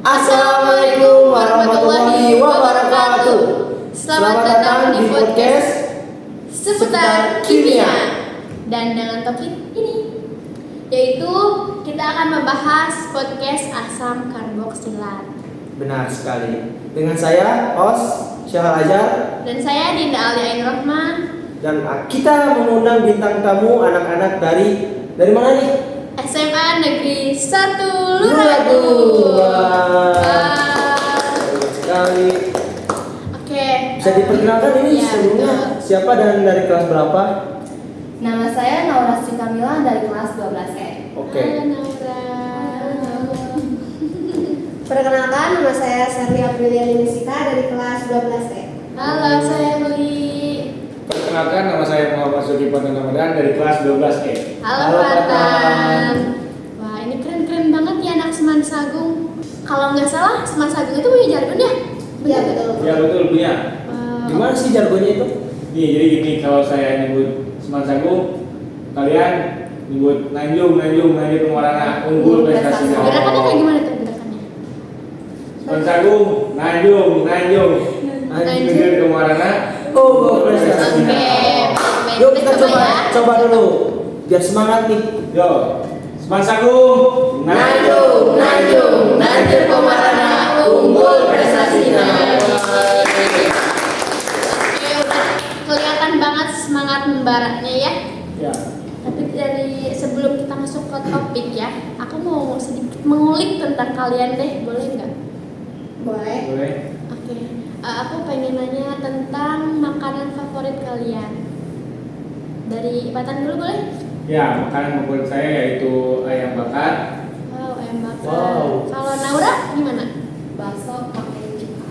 Assalamualaikum warahmatullahi wabarakatuh. Selamat datang di podcast seputar kimia. Dan dengan topik ini, yaitu kita akan membahas podcast asam karboksilat. Benar sekali. Dengan saya, Os Syahal Ajar, Dan saya Dinda Alia Ain Rohman. dan kita mengundang bintang tamu anak-anak dari mana nih? SMA Negeri 1 Luragu. Luragu. Benar sekali. Oke. Bisa diperkenalkan ini Ya, sebelumnya betul. siapa dan dari kelas berapa? Nama saya Naura Sri Kamila dari kelas 12E. Oke. Halo, Naura. Perkenalkan, nama saya Serli Aprilia Linisika dari kelas 12E. Halo, saya Meli. Perkenalkan, nama saya Muhammad Zulkifli Ramadan dari kelas 12E. Halo Fatan. Wah, ini keren-keren banget ya anak Semansagung. Kalau nggak salah, Semansagung itu punya jargon ya? Iya betul. Ya betul punya. Gimana sih jargonnya itu? Nih jadi gini, kalau saya nyebut Semansagung, kalian nyebut Nanjung Penguarana unggul prestasinya. Gerakannya kayak gimana tuh gerakannya? Semansagung, Nanjung unggul Penguarana. Oh, prestasi. Oke, Yuk kita coba dulu. Biar semangat nih. Yo, Semansagung, Nanjung Pemarana unggul prestasinya. Oke, udah kelihatan banget semangat membaraknya ya. Ya. Tapi dari sebelum kita masuk ke topik ya, aku mau sedikit mengulik tentang kalian deh, boleh nggak? Boleh. Boleh. Oke, aku pengen nanya tentang makanan favorit kalian. Dari Fatan dulu boleh? Ya, makanan favorit saya yaitu ayam bakar. Wow, ayam bakar. Wow. Kalau Naura gimana? Bakso pakai cuka.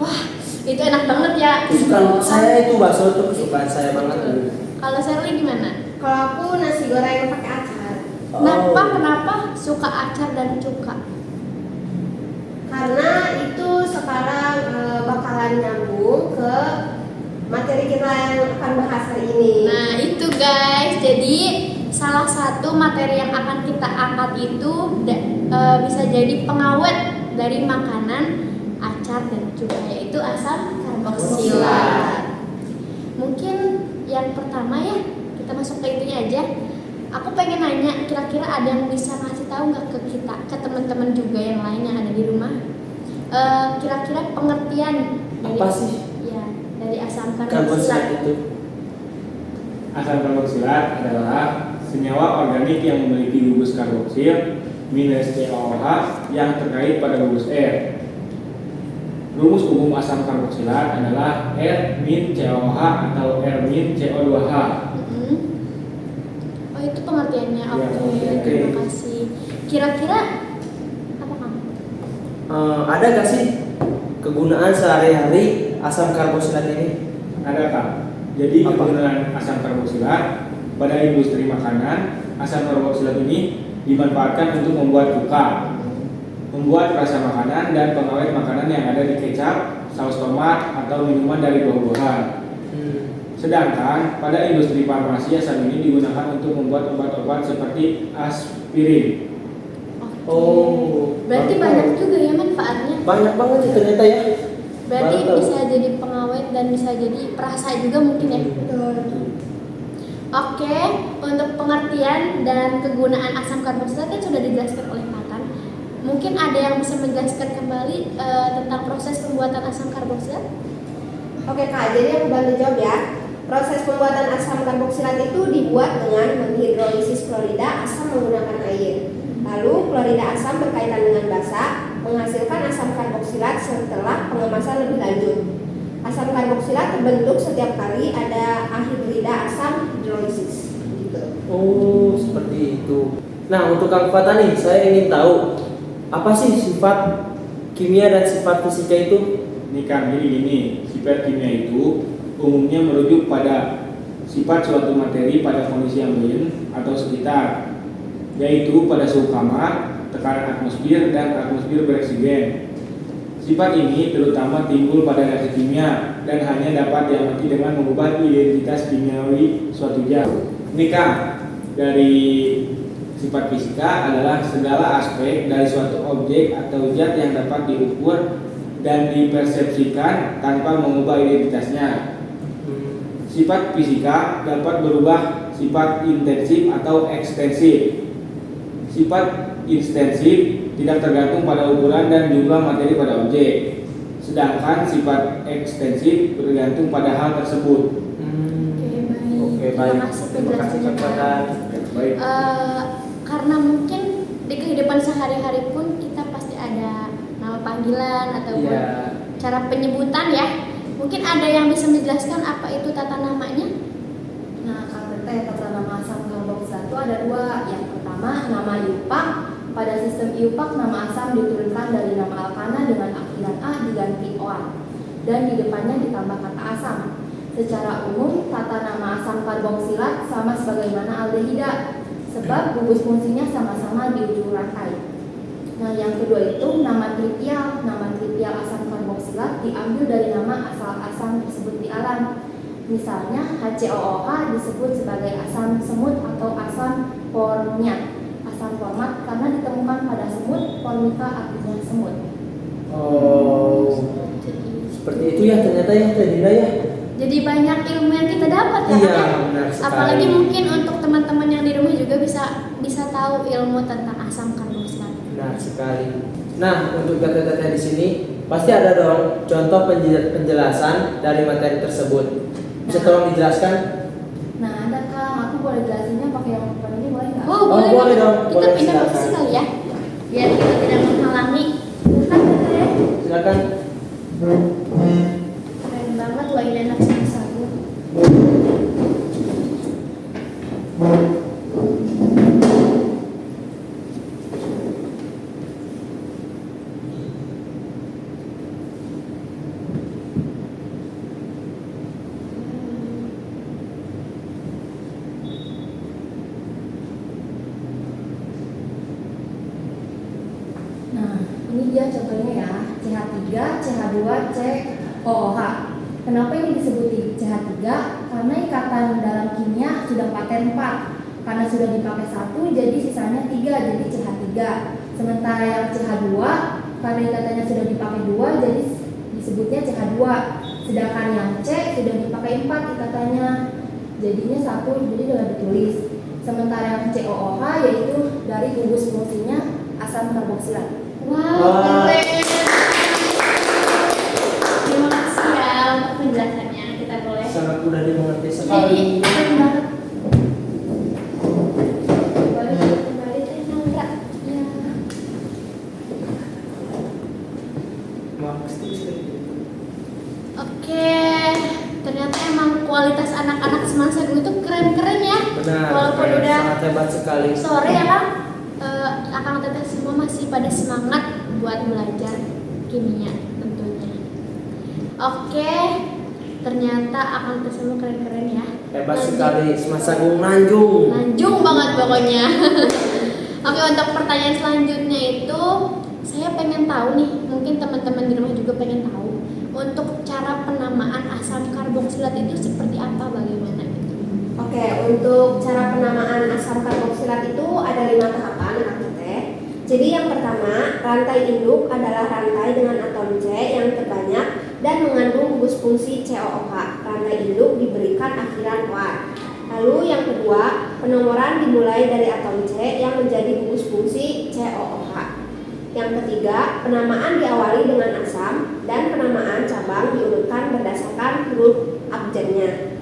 Wah, itu enak banget ya. Kesukaan saya itu bakso itu kesukaan saya banget dulu. Kalau Sherly gimana? Kalau aku nasi goreng pakai acar. Kenapa suka acar dan cuka? Karena itu sekarang bakalan nyambung ke materi kita yang akan bahas hari ini. Nah itu guys, jadi salah satu materi yang akan kita angkat itu bisa jadi pengawet dari makanan acar dan cuka, yaitu asam karboksilat. Mungkin yang pertama ya, kita masuk ke intinya aja. Aku pengen nanya, kira-kira ada yang bisa ngasih tahu nggak ke kita, ke teman-teman juga yang lain yang ada di rumah, kira-kira pengertian Apa sih ya dari asam karboksilat karboksilat itu? Asam karboksilat adalah senyawa organik yang memiliki gugus karboksil minus COH yang terkait pada gugus R. Rumus umum asam karboksilat adalah R-COH atau R-CO2H. Oh itu pengertiannya, Ya, oke, pengertiannya. terima kasih. Kira-kira apa kamu? Ada gak sih kegunaan sehari-hari asam karboksilat ini? Ada Kak. Jadi Apa? kegunaan asam karboksilat pada industri makanan, asam karboksilat ini dimanfaatkan untuk membuat cuka, membuat rasa makanan dan pengawet makanan yang ada di kecap, saus tomat atau minuman dari buah-buahan. Sedangkan pada industri farmasi asam ini digunakan untuk membuat obat-obat seperti aspirin. Oke. Oh, Berarti baru banyak tahu. juga ya manfaatnya. Banyak banget sih ternyata ya. Berarti Baru tahu. bisa jadi pengawet dan bisa jadi perasa juga mungkin ya. Oke, untuk pengertian dan kegunaan asam karboksilat kan sudah dijelaskan oleh Fatan. Mungkin ada yang bisa menjelaskan kembali tentang proses pembuatan asam karboksilat? Oke Kak, jadi aku bantu jawab ya. Proses pembuatan asam karboksilat itu dibuat dengan menghidrolisis klorida asam menggunakan air. Lalu klorida asam berkaitan dengan basa menghasilkan asam karboksilat setelah pengemasan lebih lanjut. Asam karboksilat terbentuk setiap kali ada anhidrida asam hidrolisis. Gitu. Oh, seperti itu. Nah, untuk Kang Fata nih, saya ingin tahu apa sih sifat kimia dan sifat fisika itu? Ini kan jadi gini, sifat kimia itu umumnya merujuk pada sifat suatu materi pada kondisi ambien atau sekitar, yaitu pada suhu kamar, tekanan atmosfer, dan atmosfer beroksigen. Sifat ini terutama timbul pada reaksi kimia dan hanya dapat diamati dengan mengubah identitas kimiawi suatu zat. Ini Kang, dari Sifat fisika adalah segala aspek dari suatu objek atau zat yang dapat diukur dan dipersepsikan tanpa mengubah identitasnya. Sifat fisika dapat berubah sifat intensif atau ekstensif. Sifat ekstensif tidak tergantung pada ukuran dan jumlah materi pada objek, sedangkan sifat ekstensif bergantung pada hal tersebut. Oke, baik. Baik. Terima kasih Terima kasih penjelasannya. kepada Baik. Karena mungkin di kehidupan sehari-hari pun kita pasti ada nama panggilan ataupun Iya. cara penyebutan ya. Mungkin ada yang bisa menjelaskan apa itu tata namanya? Nah, KTT tata nama asam karboksilat itu ada dua. Yang pertama nama IUPAC. Pada sistem IUPAC nama asam diturunkan dari nama alkana dengan akhiran A diganti OA dan di depannya ditambah kata asam. Secara umum tata nama asam karboksilat sama sebagaimana aldehida sebab gugus fungsinya sama-sama di ujung rantai. Nah, yang kedua itu nama trivial. Nama trivial asam karboksilat diambil dari nama asal asam tersebut di alam. Misalnya HCOOH disebut sebagai asam semut atau asam formiat. Asam format karena ditemukan pada semut, formica artinya semut. Oh, seperti itu ya ternyata ya Teh Dinda ya. Jadi banyak ilmu yang kita dapat ya. Iya, Kak, ya? benar sekali. Apalagi mungkin untuk teman-teman yang di rumah juga bisa tahu ilmu tentang asam karboksilat. Benar sekali. Nah, untuk kata-kata di sini pasti ada dong contoh penjelasan dari materi tersebut. Bisa tolong dijelaskan? Nah, ada Kang, aku boleh jelasinnya pakai yang depan ini boleh nggak? Oh, boleh boleh dong. Kita Boleh, pindah silakan. posisi kali ya. Biar kita tidak menghalangi. Kan ya. Silakan. Keren banget loh ini anak sagu. Nah, ini dia contohnya ya, CH3, CH2, COOH. Kenapa ini disebut CH3? Karena ikatan dalam kimia sudah pakai 4. Karena sudah dipakai 1, jadi sisanya 3, jadi CH3. Sementara yang CH2, karena ikatannya sudah dipakai 2, jadi disebutnya CH2. Sedangkan yang C sudah dipakai 4 ikatannya, jadinya 1, jadi sudah ditulis. Sementara yang COOH yaitu dari gugus fungsinya asam karboksilat. Wow, Wah. keren. Terima kasih ya untuk penjelasannya. Kita boleh. Sangat mudah dimengerti Jadi sekali. keren banget. Boleh kembali Teh Nangga. Ya. Oke, ternyata emang kualitas anak-anak Semansagu itu keren-keren ya. Benar. Walaupun keren. udah Sangat hebat sekali. sore ya Kang, akang teteh semua masih pada semangat buat belajar kimia tentunya. Oke, ternyata akang teteh semua keren-keren ya. Hebat Lanjut. sekali. Semansagung Nanjung. Lanjung banget pokoknya. Oke, untuk pertanyaan selanjutnya itu saya pengen tahu nih, mungkin teman-teman di rumah juga pengen tahu untuk cara penamaan asam karboksilat itu seperti apa, bagaimana gitu. Oke, untuk cara penamaan asam karboksilat itu ada 5 tahapan, Kak Teh. Jadi yang pertama, rantai induk adalah rantai dengan atom C yang terbanyak dan mengandung gugus fungsi COOH. Rantai induk diberikan akhiran OA. Lalu yang kedua, penomoran dimulai dari atom C yang menjadi gugus fungsi COOH. Yang ketiga, penamaan diawali dengan asam dan penamaan cabang diurutkan berdasarkan huruf abjadnya.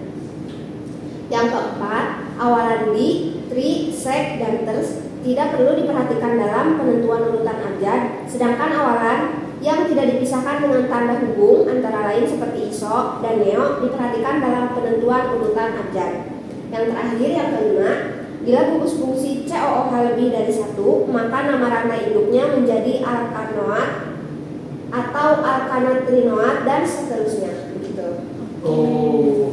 Yang keempat, awalan di, tri, sek, dan ters tidak perlu diperhatikan dalam penentuan urutan abjad, sedangkan awalan yang tidak dipisahkan dengan tanda hubung antara lain seperti iso dan neo diperhatikan dalam penentuan urutan abjad. Yang terakhir, yang kelima, bila gugus fungsi COOH lebih dari 1, maka nama rantai induknya menjadi alkanoat atau alkanatrinoat dan seterusnya. Begitu. Oh.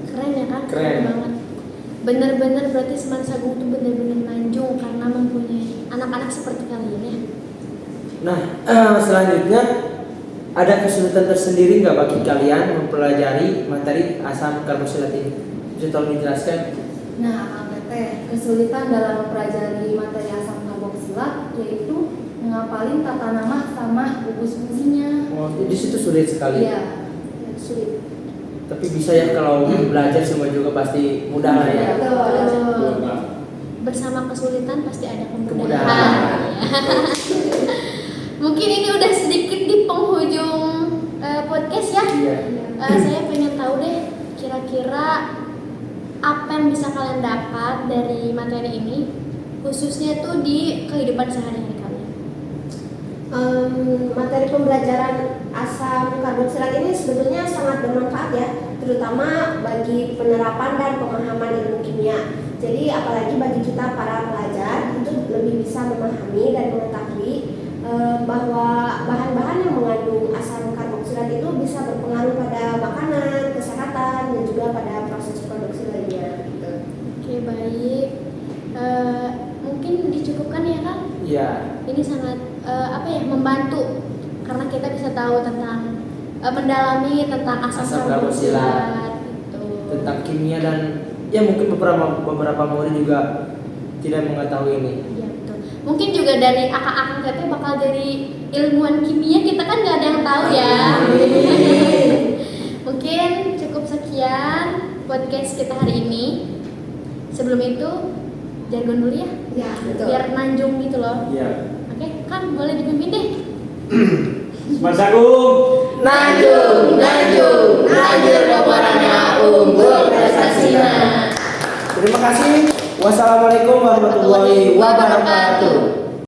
Keren ya kan? Keren. Banget. Bener-bener berarti Semansagung itu bener-bener manjung karena mempunyai anak-anak seperti kalian ya. Nah, selanjutnya ada kesulitan tersendiri nggak bagi kalian mempelajari materi asam karboksilat ini? Bisa tolong dijelaskan? Nah, KTT Teteh, kesulitan dalam mempelajari materi asam karboksilat yaitu menghafalin tata nama sama gugus fungsinya. Oh, di situ sulit sekali. Iya. Sulit. Tapi bisa ya kalau belajar semua juga pasti mudah lah ya. Betul. Bersama kesulitan pasti ada kemudahan. Kemudahan. Mungkin ini udah sedikit di penghujung podcast ya. Iya. Saya pengen tahu deh kira-kira apa yang bisa kalian dapat dari materi ini, khususnya tuh di kehidupan sehari-hari kalian. Materi pembelajaran asam karboksilat ini sebetulnya sangat bermanfaat ya, terutama bagi penerapan dan pemahaman ilmu kimia. Jadi apalagi bagi kita para pelajar itu lebih bisa memahami dan mengetahui bahwa bahan-bahan yang mengandung asam karboksilat itu bisa berpengaruh pada makanan, kesehatan, dan juga pada proses produksi lainnya. Gitu. Oke, baik. Mungkin dicukupkan ya kan? Iya. Ini sangat membantu karena kita bisa tahu tentang mendalami tentang asam Asam karboksilat gitu. Tentang kimia dan ya mungkin beberapa murid juga tidak mengetahui ini. Iya betul. Mungkin juga dari akak-akak kita bakal jadi ilmuwan kimia, kita kan nggak ada yang tahu ya. Mungkin cukup sekian podcast kita hari ini. Sebelum itu jargon dulu ya, Ya, betul. biar nanjung gitu loh. Iya. Oke, kan boleh dipimpin deh. Semansagung. Nanjung, nanjur peperangan unggul prestasinya. Terima kasih. Wassalamualaikum warahmatullahi wabarakatuh.